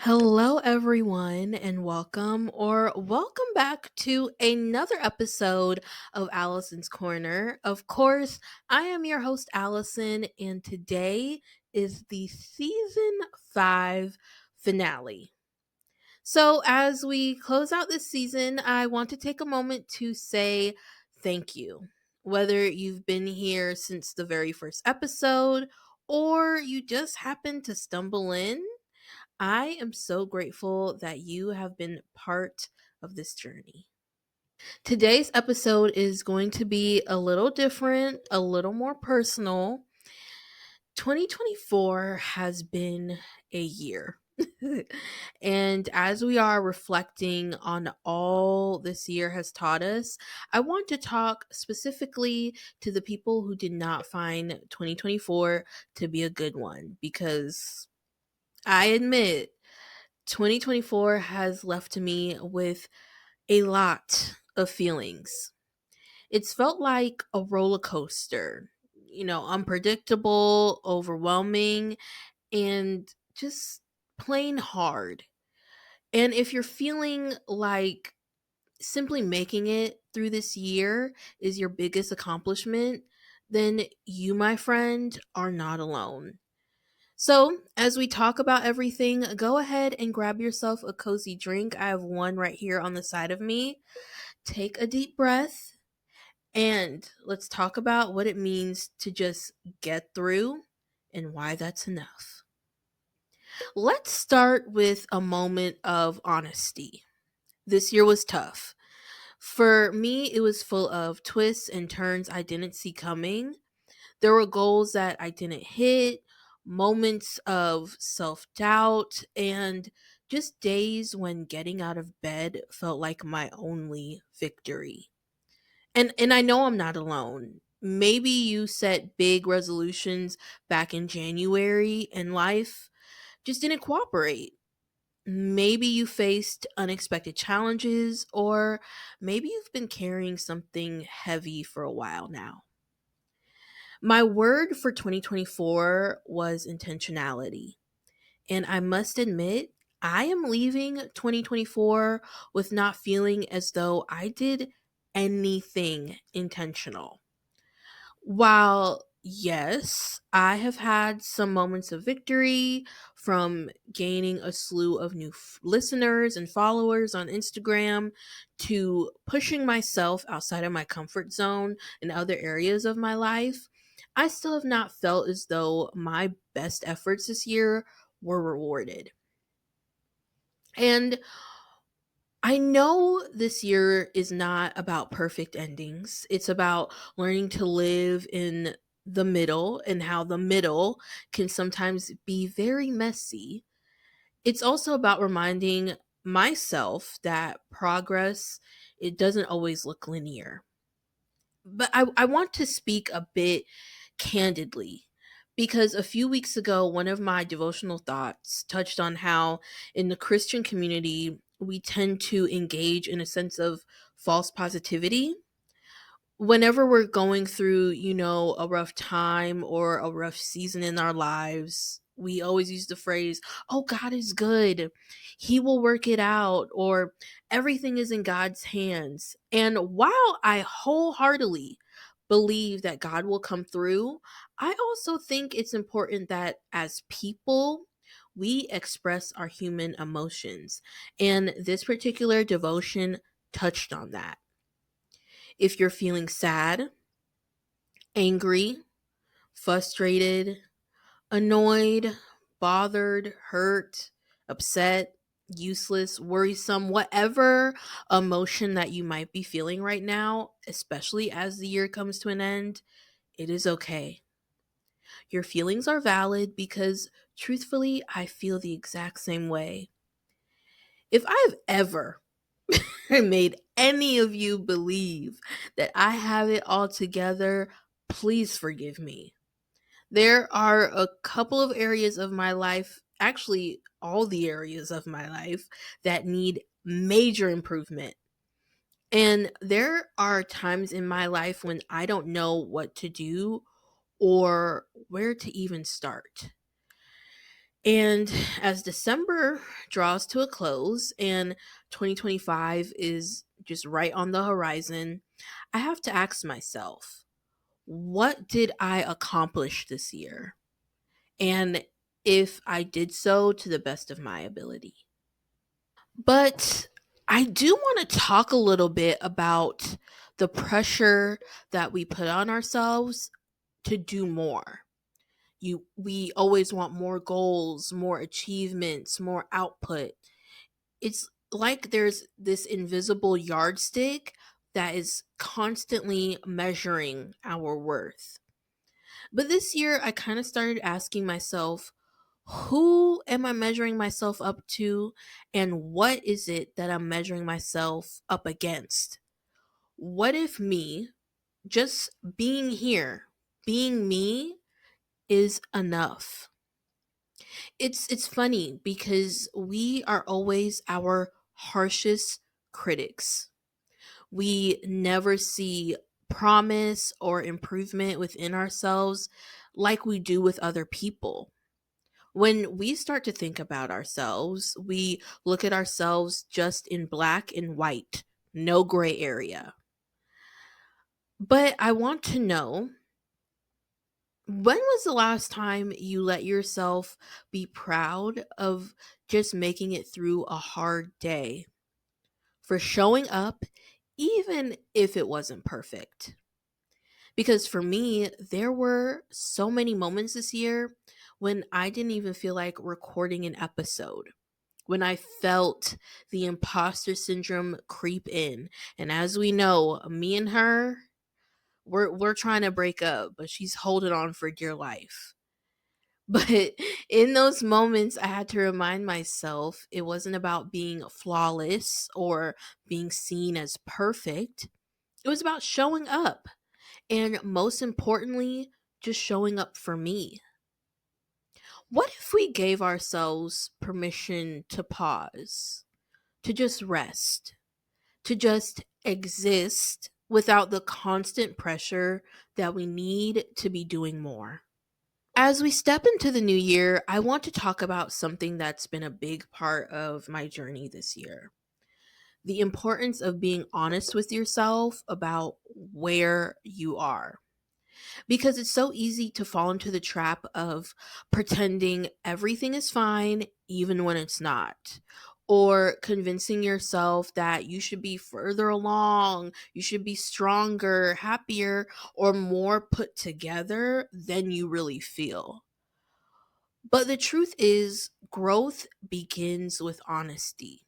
Hello, everyone, and welcome back to another episode of Allison's Corner. Of course, I am your host, Allison, and today is the season 5 finale. So, as we close out this season, I want to take a moment to say thank you. Whether you've been here since the very first episode or you just happened to stumble in, I am so grateful that you have been part of this journey. Today's episode is going to be a little different, a little more personal. 2024 has been a year. And as we are reflecting on all this year has taught us, I want to talk specifically to the people who did not find 2024 to be a good one because I admit 2024 has left me with a lot of feelings. It's felt like a roller coaster, unpredictable, overwhelming, and just plain hard. And if you're feeling like simply making it through this year is your biggest accomplishment, then you, my friend, are not alone. So, as we talk about everything, go ahead and grab yourself a cozy drink. I have one right here on the side of me. Take a deep breath and let's talk about what it means to just get through and why that's enough. Let's start with a moment of honesty. This year was tough. For me, it was full of twists and turns I didn't see coming. There were goals that I didn't hit, moments of self doubt, and just days when getting out of bed felt like my only victory. And I know I'm not alone. Maybe you set big resolutions back in January and life just didn't cooperate. Maybe you faced unexpected challenges, or maybe you've been carrying something heavy for a while now. My word for 2024 was intentionality. And I must admit, I am leaving 2024 with not feeling as though I did anything intentional. While, yes, I have had some moments of victory from gaining a slew of new listeners and followers on Instagram to pushing myself outside of my comfort zone in other areas of my life, I still have not felt as though my best efforts this year were rewarded. And I know this year is not about perfect endings. It's about learning to live in the middle and how the middle can sometimes be very messy. It's also about reminding myself that progress it doesn't always look linear. But I want to speak a bit candidly because a few weeks ago, one of my devotional thoughts touched on how in the Christian community, we tend to engage in a sense of false positivity whenever we're going through, a rough time or a rough season in our lives, we always use the phrase, oh, God is good. He will work it out, or everything is in God's hands. And while I wholeheartedly believe that God will come through, I also think it's important that as people, we express our human emotions. And this particular devotion touched on that. If you're feeling sad, angry, frustrated, annoyed, bothered, hurt, upset, useless, worrisome, whatever emotion that you might be feeling right now, especially as the year comes to an end, it is okay. Your feelings are valid because truthfully, I feel the exact same way. If I've ever made any of you believe that I have it all together, please forgive me. There are a couple of areas of my life, actually, all the areas of my life, that need major improvement. And there are times in my life when I don't know what to do or where to even start. And as December draws to a close and 2025 is just right on the horizon, I have to ask myself, what did I accomplish this year? And if I did so to the best of my ability. But I do want to talk a little bit about the pressure that we put on ourselves to do more. We always want more goals, more achievements, more output. It's like there's this invisible yardstick that is constantly measuring our worth. But this year I kind of started asking myself, who am I measuring myself up to, and what is it that I'm measuring myself up against? What if me, just being here, being me, is enough? It's funny because we are always our harshest critics. We never see promise or improvement within ourselves like we do with other people. When we start to think about ourselves, we look at ourselves just in black and white, no gray area. But I want to know, when was the last time you let yourself be proud of just making it through a hard day, for showing up, even if it wasn't perfect? Because for me, there were so many moments this year when I didn't even feel like recording an episode, when I felt the imposter syndrome creep in. And as we know, me and her, we're trying to break up, but she's holding on for dear life. But in those moments, I had to remind myself it wasn't about being flawless or being seen as perfect. It was about showing up. And most importantly, just showing up for me. What if we gave ourselves permission to pause, to just rest, to just exist without the constant pressure that we need to be doing more? As we step into the new year, I want to talk about something that's been a big part of my journey this year: the importance of being honest with yourself about where you are. Because it's so easy to fall into the trap of pretending everything is fine, even when it's not. Or convincing yourself that you should be further along, you should be stronger, happier, or more put together than you really feel. But the truth is, growth begins with honesty: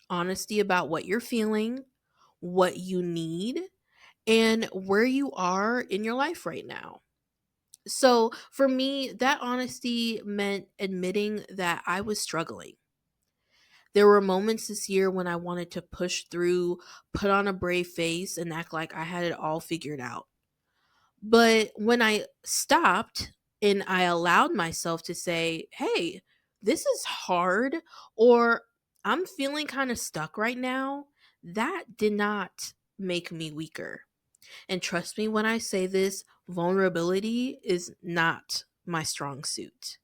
honesty about what you're feeling, what you need, and where you are in your life right now. So for me, that honesty meant admitting that I was struggling. There were moments this year when I wanted to push through, put on a brave face, and act like I had it all figured out. But when I stopped and I allowed myself to say, hey, this is hard, or I'm feeling kind of stuck right now, that did not make me weaker. And trust me when I say this, vulnerability is not my strong suit.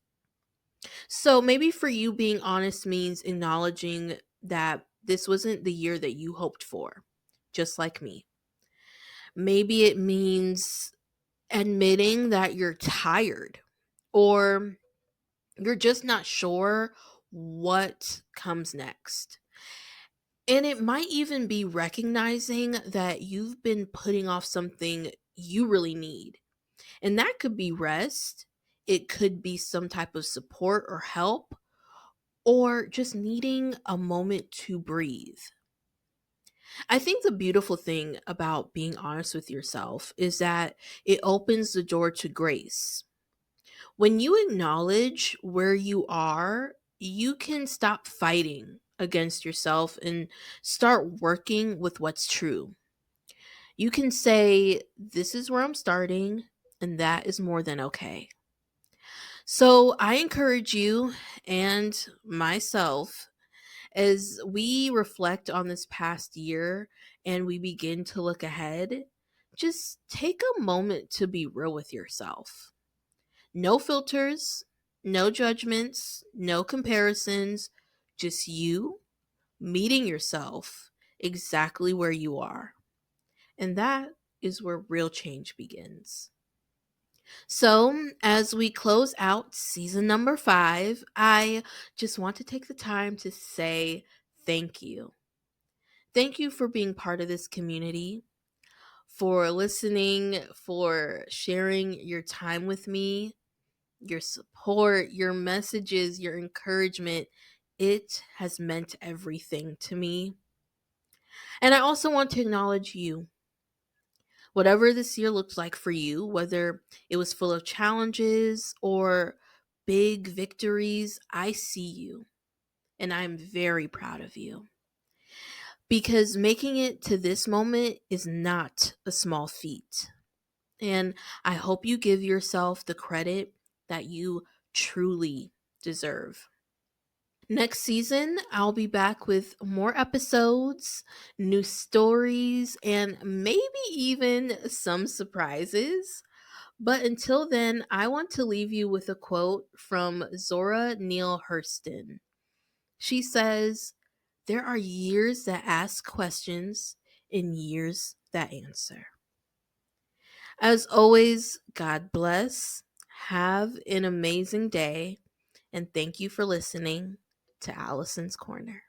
So maybe for you, being honest means acknowledging that this wasn't the year that you hoped for, just like me. Maybe it means admitting that you're tired, or you're just not sure what comes next. And it might even be recognizing that you've been putting off something you really need. And that could be rest, it could be some type of support or help, or just needing a moment to breathe. I think the beautiful thing about being honest with yourself is that it opens the door to grace. When you acknowledge where you are, you can stop fighting against yourself and start working with what's true. You can say, this is where I'm starting, and that is more than okay. So I encourage you and myself, as we reflect on this past year and we begin to look ahead, just take a moment to be real with yourself. No filters, No judgments, no comparisons, just you meeting yourself exactly where you are. And that is where real change begins. So, as we close out season number 5, I just want to take the time to say thank you. Thank you for being part of this community, for listening, for sharing your time with me, your support, your messages, your encouragement. It has meant everything to me. And I also want to acknowledge you. Whatever this year looks like for you, whether it was full of challenges or big victories, I see you and I'm very proud of you. Because making it to this moment is not a small feat. And I hope you give yourself the credit that you truly deserve. Next season, I'll be back with more episodes, new stories, and maybe even some surprises. But until then, I want to leave you with a quote from Zora Neale Hurston. She says, "There are years that ask questions and years that answer." As always, God bless. Have an amazing day. And thank you for listening to Allison's Corner.